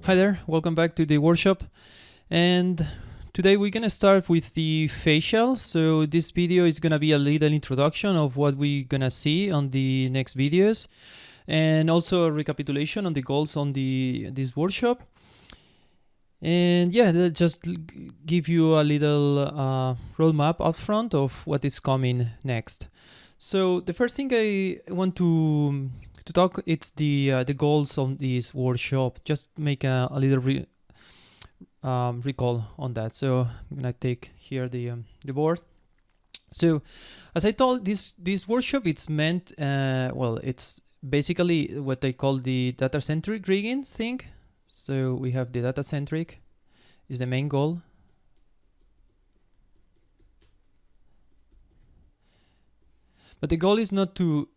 Hi there, welcome back to the workshop. And today we're gonna start with the facial. So this video is gonna be a little introduction of what we're gonna see on the next videos, and also a recapitulation on the goals on this workshop. And yeah, just give you a little roadmap up front of what is coming next. So the first thing I want to talk, it's the goals on this workshop. Just make a little recall on that. So I'm gonna take here the board. So as I told, this workshop, it's meant well, it's basically what I call the data-centric rigging thing. So we have the data-centric is the main goal. But the goal is not to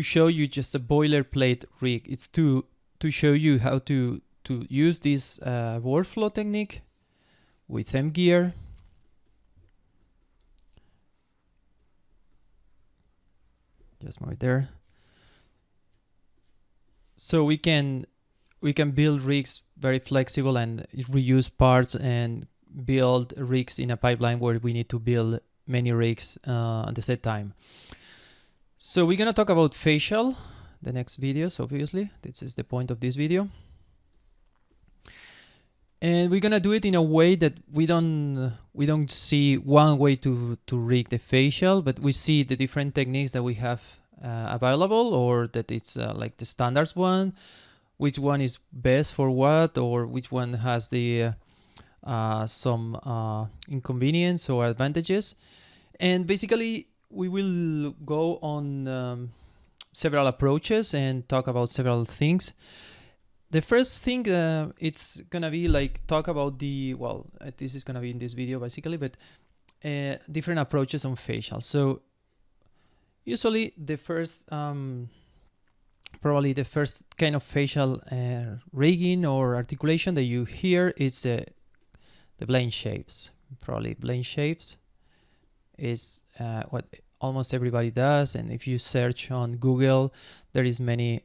show you just a boilerplate rig. It's to show you how to use this workflow technique with mGear. Just move it there. So we can build rigs very flexible and reuse parts and build rigs in a pipeline where we need to build many rigs at the same time. So we're gonna talk about facial, the next videos, obviously. This is the point of this video. And we're gonna do it in a way that we don't see one way to rig the facial, but we see the different techniques that we have available, or that it's like the standards one, which one is best for what, or which one has the some inconvenience or advantages. And basically we will go on several approaches and talk about several things. The first thing, it's gonna be like talk about the, well, this is gonna be in this video basically, but different approaches on facial. So usually the first, probably the first kind of facial rigging or articulation that you hear is the plane shapes. Probably plane shapes is what almost everybody does, and if you search on Google, there is many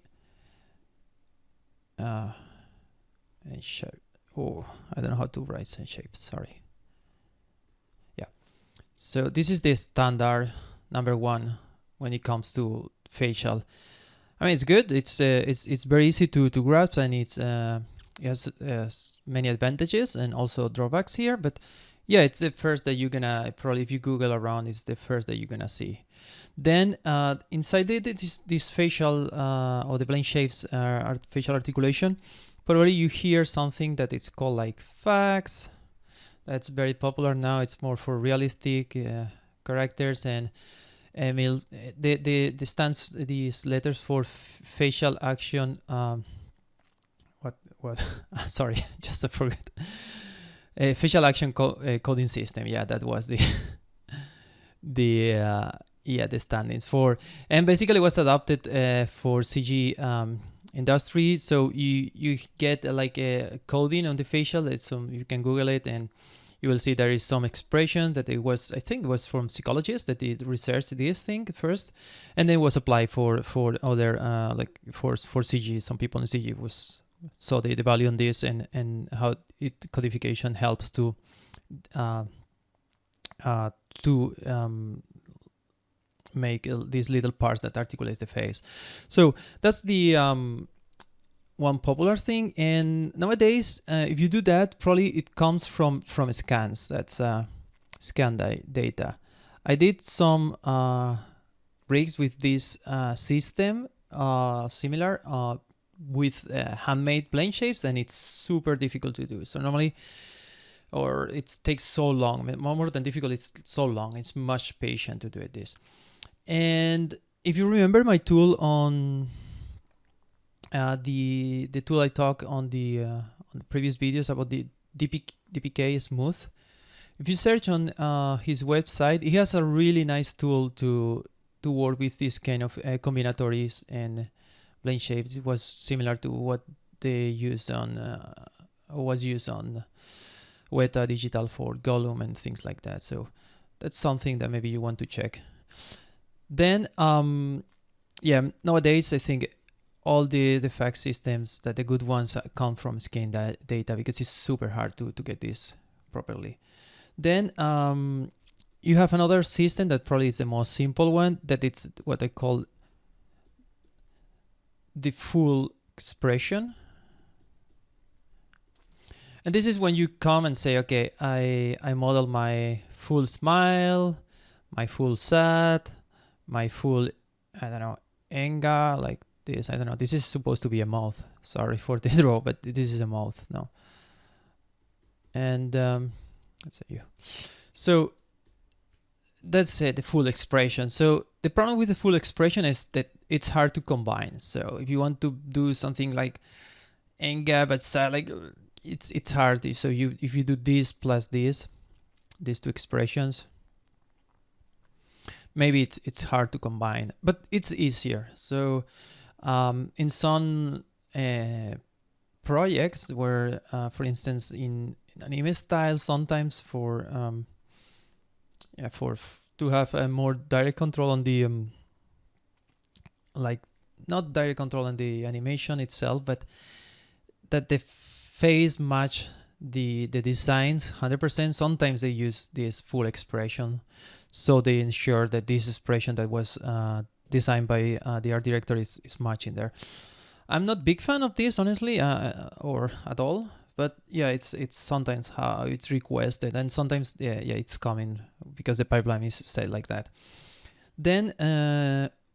I don't know how to write some shapes, sorry. Yeah, so this is the standard number one when it comes to facial. I mean, it's good, it's very easy to grasp, and it has many advantages and also drawbacks here, but yeah, it's the first that you're gonna, probably if you Google around, it's the first that you're gonna see. Then inside this facial or the plane shapes facial articulation, probably you hear something that is called like facts. That's very popular now. It's more for realistic characters, and the stands, these letters for facial action. What? Sorry, just I forgot. Facial action coding system. Yeah, that was the the standings for, and basically was adopted for CG industry. So you get like a coding on the facial. It's some, you can Google it and you will see there is some expression that it was, I think it was from psychologists that did research this thing first, and then it was applied for other like for CG. Some people in CG saw the value on this, and how it codification helps to make these little parts that articulates the face. So that's the one popular thing. And nowadays, if you do that, probably it comes from scans. That's scan data. I did some rigs with this system, similar, with handmade plane shapes, and it's super difficult to do. So normally, or it takes so long, more than difficult, it's so long, it's much patient to do this. And if you remember my tool on the tool I talked on the previous videos about the DPK Smooth, if you search on his website, he has a really nice tool to work with this kind of combinatories and plane shapes. It was similar to what they used on was used on Weta Digital for Gollum and things like that. So that's something that maybe you want to check. Then yeah, nowadays I think all the fact systems that the good ones come from scan data, because it's super hard to get this properly. Then you have another system that probably is the most simple one, that it's what I call the full expression. And this is when you come and say, okay, I model my full smile, my full sad, my full, I don't know, anger, like this. I don't know. This is supposed to be a mouth. Sorry for the draw, but this is a mouth now. And let's say you. So that's the full expression. So the problem with the full expression is that it's hard to combine. So if you want to do something like anger but sad, like it's hard. So if you do this plus these two expressions, maybe it's hard to combine, but it's easier. So in some projects where, for instance, in anime style, sometimes to have a more direct control on the like not direct control on the animation itself, but that the face match the designs 100%. Sometimes they use this full expression, so they ensure that this expression that was designed by the art director is matching there. I'm not big fan of this, honestly, or at all. But yeah, it's sometimes how it's requested, and sometimes yeah it's coming because the pipeline is set like that. Then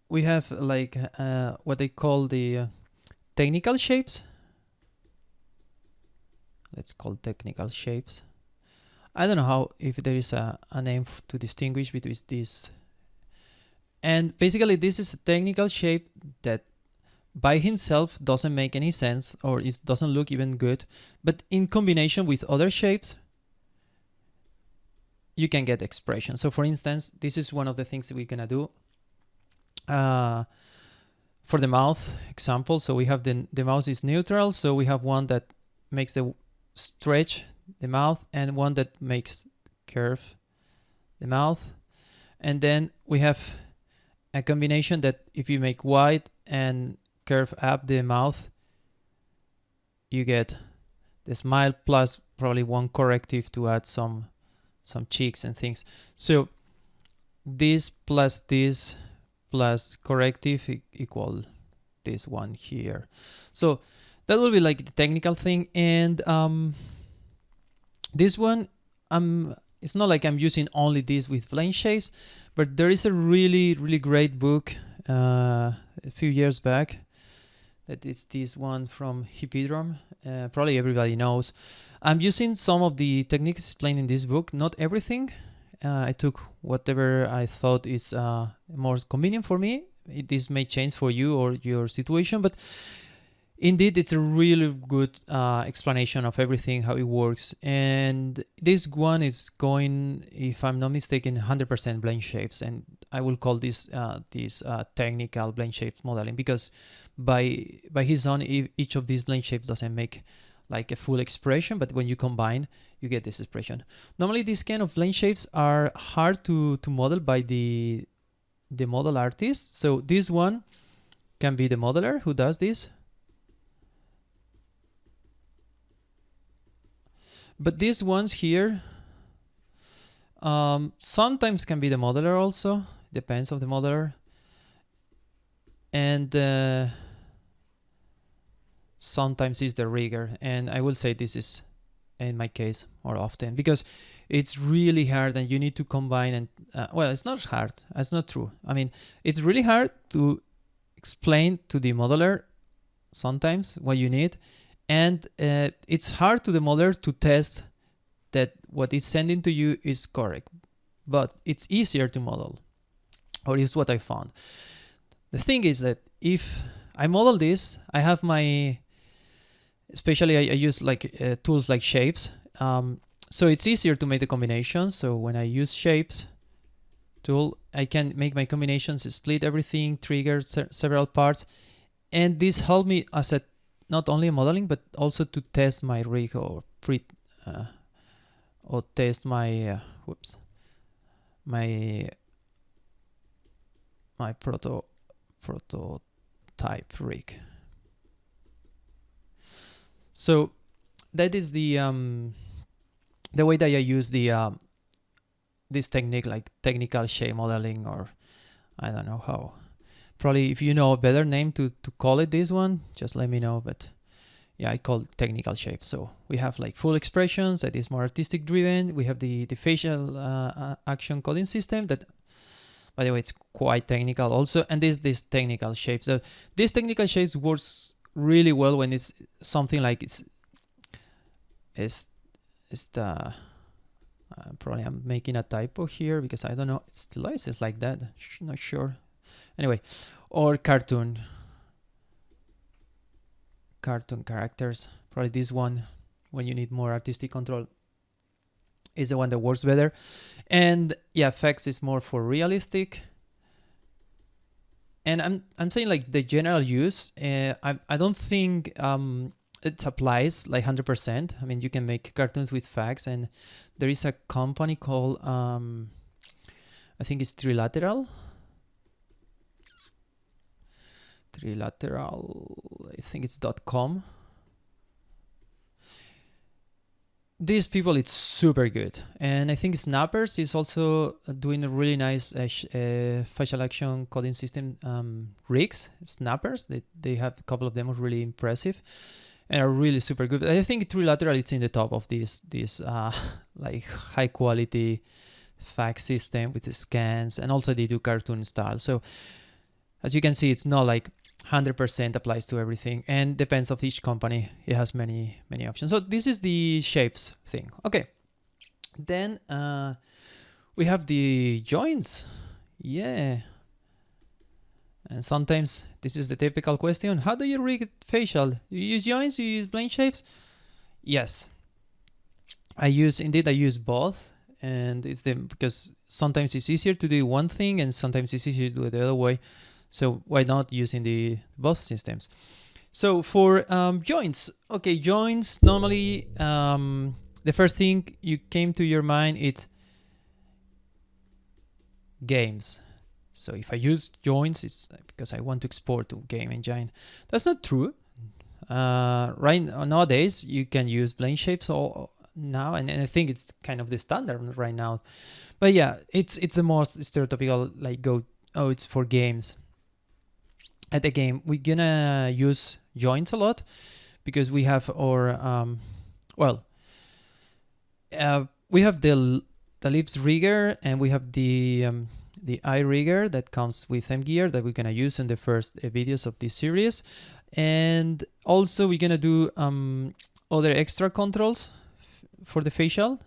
we have like what they call the technical shapes. Let's call technical shapes. I don't know how, if there is a name to distinguish between this. And basically this is a technical shape that by himself doesn't make any sense, or it doesn't look even good, but in combination with other shapes you can get expression. So for instance, this is one of the things that we're gonna do for the mouth example. So we have the mouth is neutral, so we have one that makes the stretch the mouth and one that makes curve the mouth, and then we have a combination that if you make wide and curve up the mouth, you get the smile plus probably one corrective to add some cheeks and things. So this plus corrective equal this one here. So that will be like the technical thing. And this one, it's not like I'm using only this with plane shapes, but there is a really great book a few years back, that it's this one from Hippodrome. Probably everybody knows. I'm using some of the techniques explained in this book, not everything. I took whatever I thought is more convenient for me. This may change for you or your situation, but indeed it's a really good explanation of everything, how it works. And this one is going, if I'm not mistaken, 100% blend shapes, and I will call this technical blend shapes modeling, because by his own, each of these blend shapes doesn't make like a full expression, but when you combine you get this expression. Normally these kind of blend shapes are hard to model by the model artist. So this one can be the modeler who does this, but these ones here sometimes can be the modeler also, depends on the modeler. And sometimes it's the rigger, and I will say this is in my case more often, because it's really hard and you need to combine. And well, it's not hard, that's not true. I mean, it's really hard to explain to the modeler sometimes what you need, and it's hard to the modeler to test that what it's sending to you is correct, but it's easier to model, or is what I found. The thing is that if I model this, I have my, especially I use like tools like shapes, so it's easier to make the combinations. So when I use shapes tool, I can make my combinations, split everything, trigger several parts, and this helped me as a not only modeling but also to test my rig or test my my prototype rig. So that is the way that I use the this technique, like technical shape modeling, or I don't know how. Probably if you know a better name to call it this one, just let me know. But yeah, I call it technical shape. So we have like full expressions that is more artistic driven. We have the facial action coding system that, by the way, it's quite technical also. And this technical shapes. So this technical shapes works really well when it's something like it's the probably I'm making a typo here because I don't know. It's the license like that. Not sure. Anyway, or cartoon characters. Probably this one, when you need more artistic control, is the one that works better. And yeah, effects is more for realistic. And I'm saying like the general use. I don't think it applies like 100%. I mean, you can make cartoons with facts, and there is a company called I think it's Trilateral. I think it's .com. These people, it's super good. And I think Snappers is also doing a really nice facial action coding system rigs. Snappers, they have a couple of them are really impressive and are really super good. I think Trilateral is in the top of this like high quality fact system with the scans, and also they do cartoon style. So as you can see, it's not like 100% applies to everything, and depends of each company. It has many options. So this is the shapes thing. Okay, then we have the joints. Yeah, and sometimes this is the typical question: how do you rig facial? You use joints? You use plane shapes? Yes, I use both, and it's because sometimes it's easier to do one thing, and sometimes it's easier to do it the other way. So why not using the both systems? So for joints, okay, joints, normally the first thing you came to your mind, it's games. So if I use joints, it's because I want to export to game engine. That's not true. Right nowadays, you can use plane shapes all now, and I think it's kind of the standard right now. But yeah, it's the most stereotypical, like it's for games. At the game, we're gonna use joints a lot because we have our we have the lips rigger, and we have the eye rigger that comes with mGear that we're gonna use in the first videos of this series. And also we're gonna do other extra controls for the facial.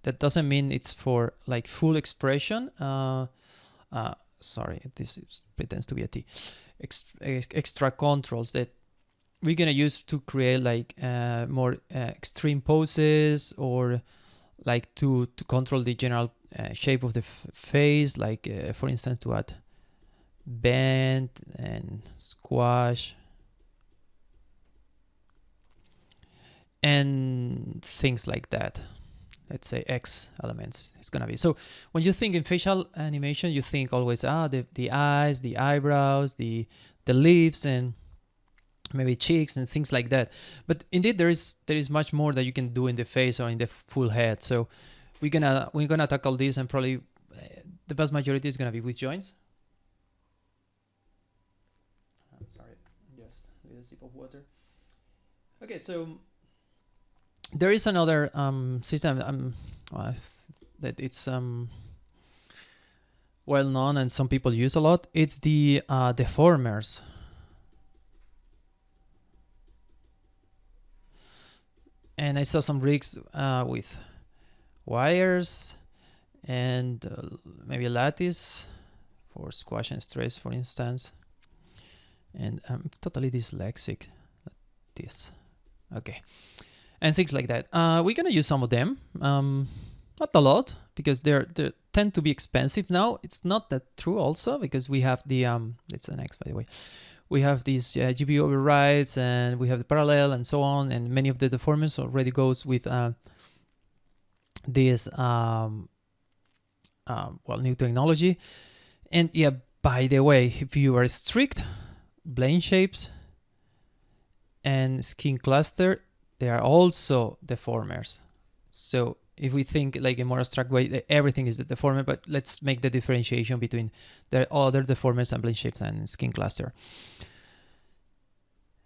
That doesn't mean it's for like full expression. Sorry, this pretends to be a T. Extra controls that we're gonna use to create like more extreme poses, or like to control the general shape of the face, like for instance to add bend and squash and things like that. Let's say X elements it's gonna be. So when you think in facial animation, you think always the eyes, the eyebrows, the lips, and maybe cheeks and things like that. But indeed there is much more that you can do in the face or in the full head. So we're gonna tackle this, and probably the vast majority is gonna be with joints. I'm sorry, just a little sip of water. Okay, so there is another system that it's well known and some people use a lot. It's the Deformers. And I saw some rigs with wires and maybe lattice for squash and stress, for instance. And I'm totally dyslexic. This. Okay. And things like that. We're gonna use some of them, not a lot, because they tend to be expensive now. It's not that true also, because we have the it's an X, by the way. We have these GPU overrides, and we have the parallel and so on, and many of the deformers already goes with this new technology. And yeah, by the way, if you are strict, plane shapes and skin cluster, they are also deformers. So if we think like a more abstract way, everything is the deformer, but let's make the differentiation between the other deformer sampling shapes and skin cluster.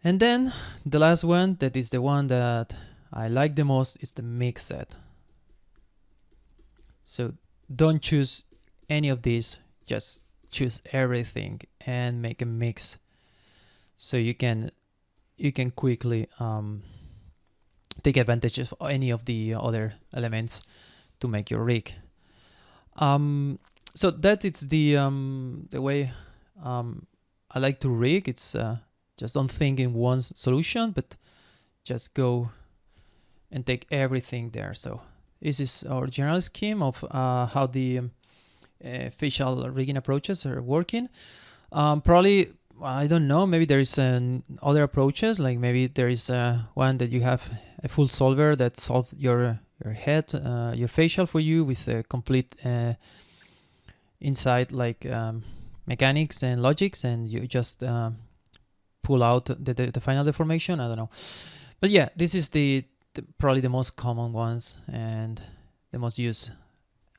And then the last one, that is the one that I like the most, is the mix set. So don't choose any of these, just choose everything and make a mix. So you can quickly take advantage of any of the other elements to make your rig. So that is the way I like to rig. It's just don't think in one solution, but just go and take everything there. So this is our general scheme of how the facial rigging approaches are working. Probably, I don't know, maybe there is other approaches, like maybe there is one that you have a full solver that solves your head, your facial for you with a complete inside like mechanics and logics, and you just pull out the final deformation. I don't know, but yeah, this is probably the most common ones and the most used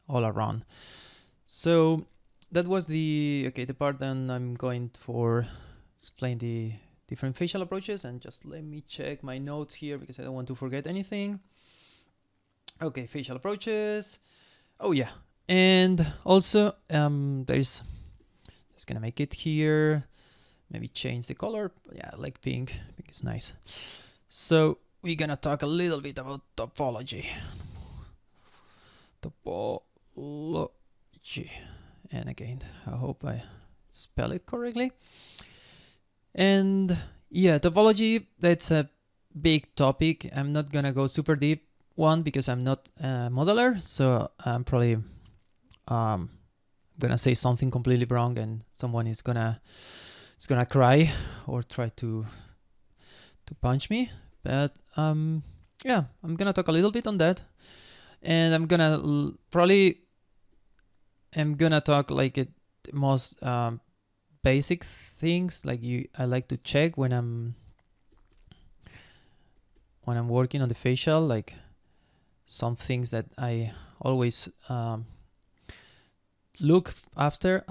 all around. So that was the part. Then I'm going for explain the different facial approaches, and just let me check my notes here because I don't want to forget anything. Okay, facial approaches. Oh yeah, and also there's just gonna make it here. Maybe change the color. Yeah, I like pink. I think it's nice. So we're gonna talk a little bit about topology. Topology. And again, I hope I spell it correctly. And yeah, topology, that's a big topic. I'm not gonna go super deep one because I'm not a modeler, so I'm probably gonna say something completely wrong and someone is gonna cry or try to punch me. But yeah, I'm gonna talk a little bit on that, and I'm gonna talk like the most basic things like I like to check when I'm working on the facial, like some things that I always look after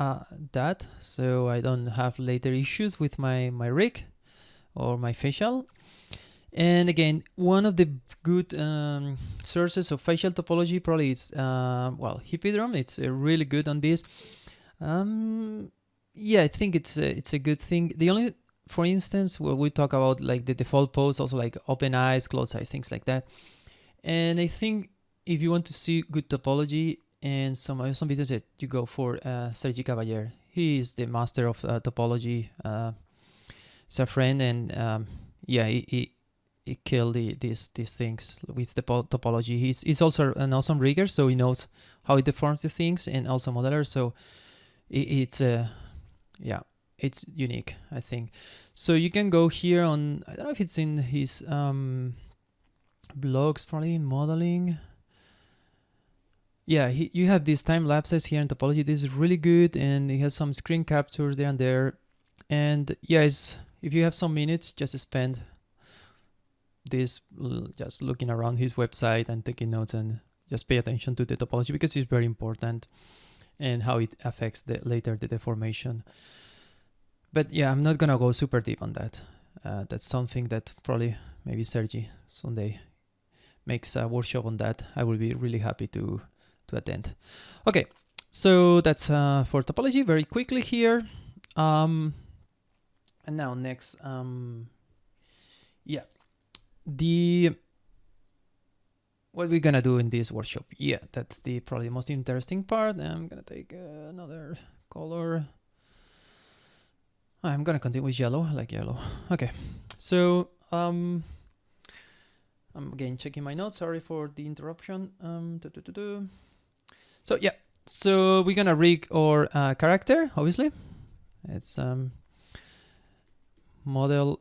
that, so I don't have later issues with my rig or my facial. And again, one of the good sources of facial topology probably is Hippodrome. It's really good on this. Yeah, I think it's a good thing. The only, for instance, where we talk about like the default pose, also like open eyes, close eyes, things like that. And I think if you want to see good topology, and some videos that you go for Centric. He is the master of topology. He's a friend, and yeah, he killed these things with the topology. He's also an awesome rigger, so he knows how he deforms the things, and also modeler. So it's yeah, it's unique, I think. So you can go here on, I don't know if it's in his blogs, probably in modeling. Yeah, you have these time lapses here in topology. This is really good, and he has some screen captures there and there. And yeah, if you have some minutes, just spend this just looking around his website and taking notes, and just pay attention to the topology because it's very important and how it affects later the deformation. But yeah, I'm not gonna go super deep on that. That's something that probably maybe Sergi someday makes a workshop on that. I will be really happy to attend. Okay, so that's for topology very quickly here. And now next, yeah, what we're gonna do in this workshop. Yeah, that's probably the most interesting part. I'm gonna take another color. I'm gonna continue with yellow. I like yellow. Okay, so I'm again checking my notes. Sorry for the interruption. So yeah, so we're gonna rig our character. Obviously, it's model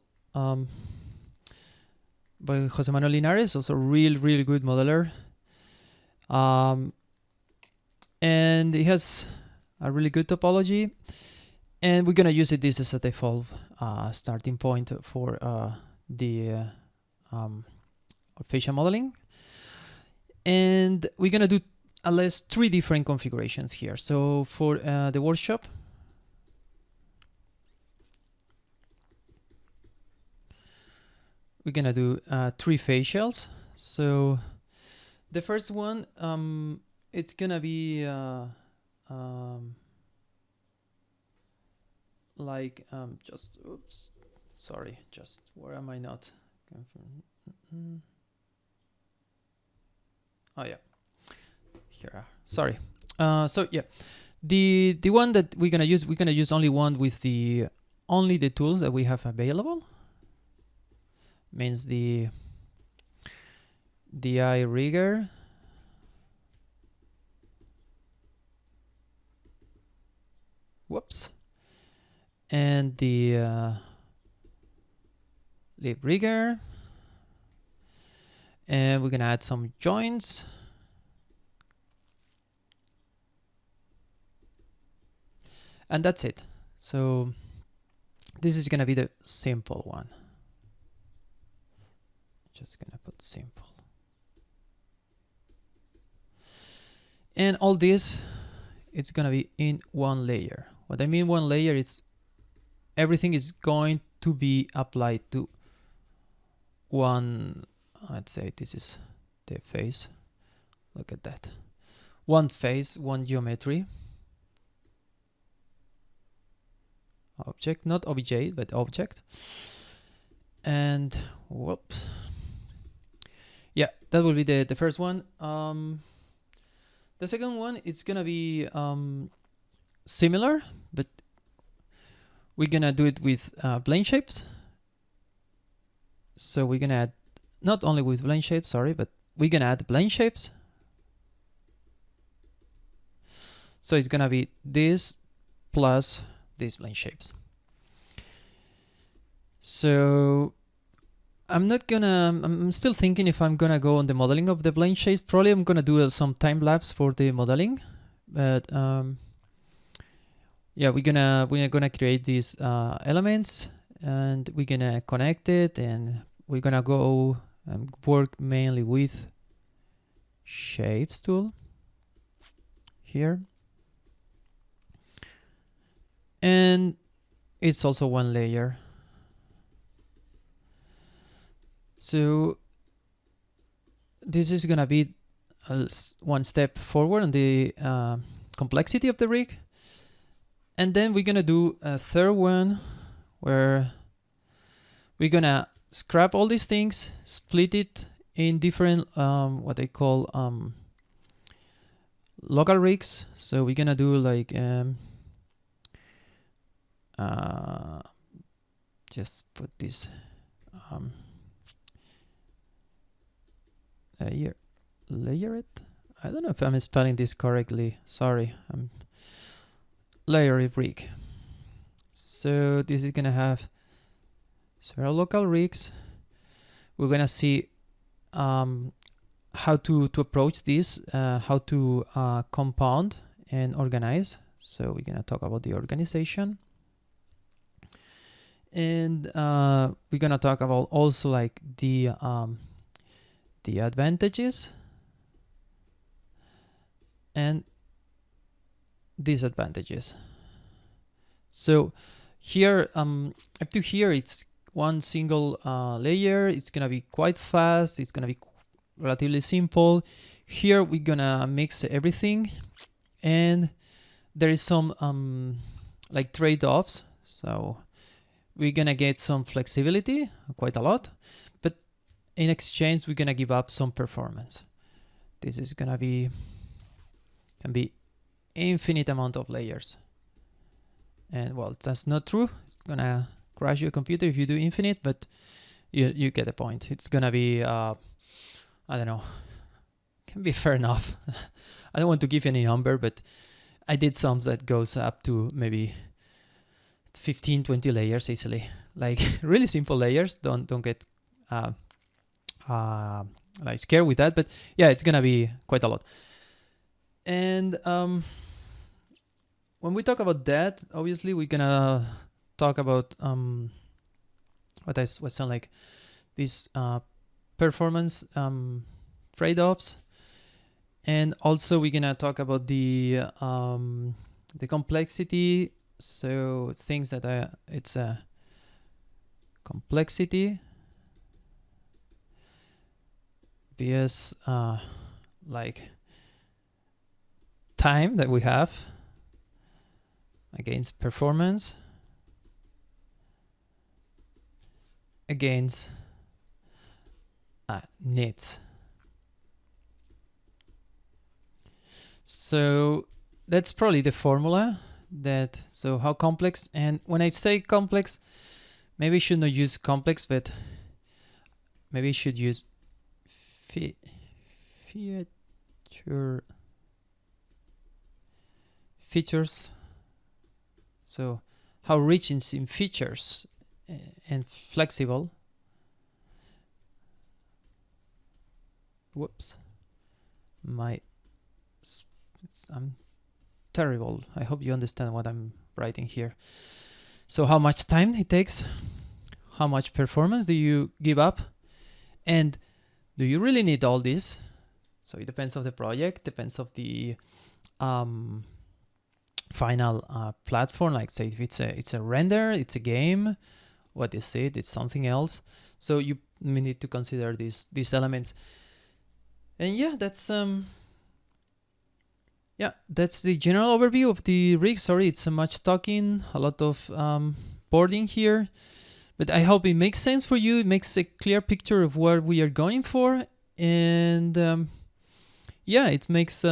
by Jose Manuel Linares, also really good modeler. And it has a really good topology, and we're gonna use this as a default starting point for the or facial modeling. And we're gonna do at least 3 different configurations here. So for the workshop, we're gonna do 3 facials. So the first one, it's gonna be like just oops, sorry, just where am I not? Oh yeah, here. Sorry. So yeah, the one that we're gonna use only one with the tools that we have available. Means the eye rigger, whoops, and the lip rigger, and we're gonna add some joints. And that's it. So this is gonna be the simple one. Just gonna put simple. And all this, it's gonna be in one layer. What I mean one layer, it's everything is going to be applied to one, let's say this is the face. Look at that. One face, one geometry. Object, not obj, but object. And whoops. Yeah, that will be the first one. The second one, it's gonna be similar, but we're gonna do it with plane shapes. So we're gonna add, not only with plane shapes, sorry, but we're gonna add plane shapes. So it's gonna be this plus these plane shapes. So I'm still thinking if I'm gonna go on the modeling of the plane shapes. Probably I'm gonna do some time lapse for the modeling, but yeah, we're gonna create these elements, and we're gonna connect it, and we're gonna go and work mainly with shapes tool here. And it's also one layer. So this is gonna be one step forward on the complexity of the rig. And then we're gonna do a third one where we're gonna scrap all these things, split it in different what they call local rigs. So we're gonna do like just put this layer it. I don't know if I'm spelling this correctly. Sorry. Layer it rig. So this is gonna have several local rigs. We're gonna see how to approach this, how to compound and organize. So we're gonna talk about the organization. And we're gonna talk about also like the advantages and disadvantages. So here, up to here, it's one single layer. It's gonna be quite fast. It's gonna be relatively simple. Here we're gonna mix everything, and there is some like trade-offs. So we're gonna get some flexibility, quite a lot, but in exchange we're gonna give up some performance. This is gonna be can be infinite amount of layers, and well, that's not true. It's gonna crash your computer if you do infinite, but you get the point. It's gonna be I don't know, can be fair enough. I don't want to give any number, but I did some that goes up to maybe 15-20 layers easily, like really simple layers. Don't get like scared with that, but yeah, it's gonna be quite a lot. And when we talk about that, obviously we're gonna talk about what I was saying, like this performance trade-offs, and also we're gonna talk about the complexity. So things that it's a complexity vs like time that we have against performance against needs. So that's probably the formula that, so how complex, and when I say complex, maybe I should not use complex, but maybe I should use features. So how rich in features and flexible. Whoops, I'm terrible. I hope you understand what I'm writing here. So how much time it takes, how much performance do you give up, and do you really need all this? So it depends on the project, depends of the final platform. Like say if it's a render, it's a game, what is it? It's something else. So you need to consider these elements. And yeah, that's the general overview of the rig. Sorry, it's much talking, a lot of boarding here, but I hope it makes sense for you. It makes a clear picture of what we are going for, and yeah, it makes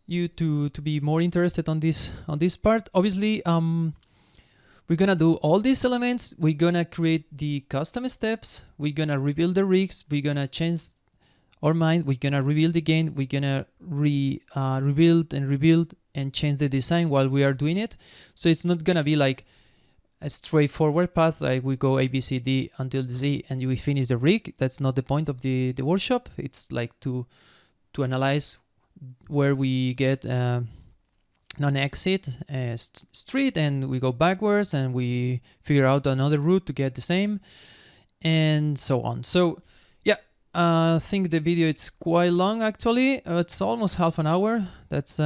you to be more interested on this part. Obviously, we're gonna do all these elements. We're gonna create the custom steps. We're gonna rebuild the rigs. We're gonna change our mind. We're gonna rebuild again. We're gonna rebuild and change the design while we are doing it. So it's not gonna be like a straightforward path, like we go A, B, C, D until Z and we finish the rig. That's not the point of the workshop. It's like to analyze where we get non-exit street, and we go backwards and we figure out another route to get the same, and so on. So yeah, I think the video it's quite long actually. It's almost half an hour. That's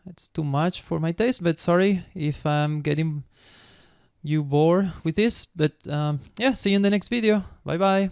it's too much for my taste, but sorry if I'm getting you bored with this. But yeah, see you in the next video. Bye bye.